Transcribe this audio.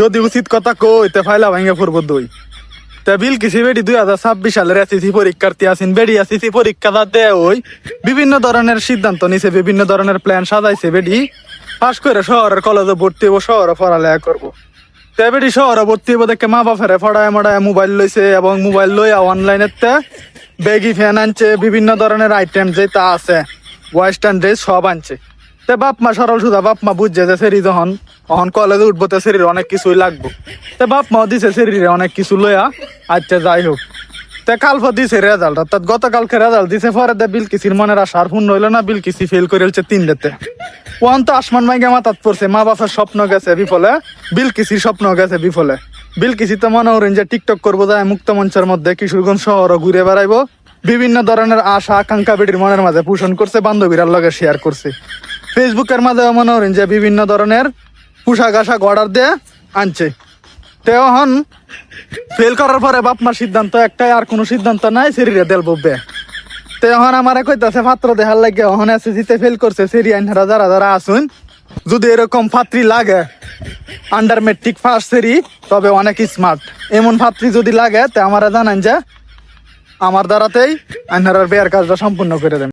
যদি উচিত কথা কইতে ফাইলা ভাঙ্গে পড়বো দই তা বিলকিসি বেডি 2026 সালের এসএসসি পরীক্ষার্থী আছেন বেডি এসএসসি পরীক্ষা দে ওই বিভিন্ন ধরনের সিদ্ধান্ত নিছে বিভিন্ন ধরনের প্ল্যান সাজাইছে বেডি পাস করে শহরের কলেজে ভর্তি হবো শহরে পড়ালেখা করবো তে বেডি শহরে ভর্তি হবো দেখে মা বাপেরে ফড়ায় মড়ায় মোবাইল লইছে এবং মোবাইল লইয়া অনলাইনেতে ব্যাগি ফ্যান আনছে বিভিন্ন ধরনের আইটেম যেটা আছে ওয়েস্টার্ন ড্রেস সব আনছে তে বাপ মা সরল সুদা বাপ মা বুঝছে যে সেরি যখন কলেজে উঠবো তো শরীরে অনেক কিছুই লাগবো তে বাপ মা দিছে শরীরে অনেক কিছু লইয়া আচ্ছা যাই হোক তে কালফা দিছে রেজাল্ট অর্থাৎ গতকালকে রেজাল্ট দিছে পরে দে বিলকিসির মনের আশা আর পূর্ণ হইলো না বিলকিসি ফেল করে হচ্ছে 3 ওয়ান তো আসমান ভাঙ্গে মাথাত পড়ছে মা বাপের স্বপ্ন গেছে বিফলে বিলকিসির স্বপ্ন গেছে বিফলে বিলকিসি তো মনে করেন যে টিকটক করবো যায় মুক্ত মঞ্চের মধ্যে কিশোরগঞ্জ শহরও ঘুরে বেড়াইবো বিভিন্ন ধরনের আশা আকাঙ্ক্ষা বেটির মনের মাঝে পোষণ করছে বান্ধবীরার লগে শেয়ার করছে ফেসবুকের মাঝে মনে করেন যে বিভিন্ন ধরনের পোশাক আশাক অর্ডার দিয়ে আনছে তে এখন ফেল করার পরে বাপ মার সিদ্ধান্ত একটাই আর কোনো সিদ্ধান্ত নাই শরীরে দেল বলবে তো এখন আমার কইতাছে পাত্র দেখার লাগে এখন এসএসসিতে ফেল করছে সেরি আইনহারা যারা যারা আসুন যদি এরকম পাত্রী লাগে আন্ডার মেট্রিক ফার্স্ট সেরি তবে অনেক স্মার্ট এমন পাত্রী যদি লাগে তে আমারা জানান যে আমার দ্বারাতেই আইনহারার বিয়ার কাজটা সম্পূর্ণ করে দেন।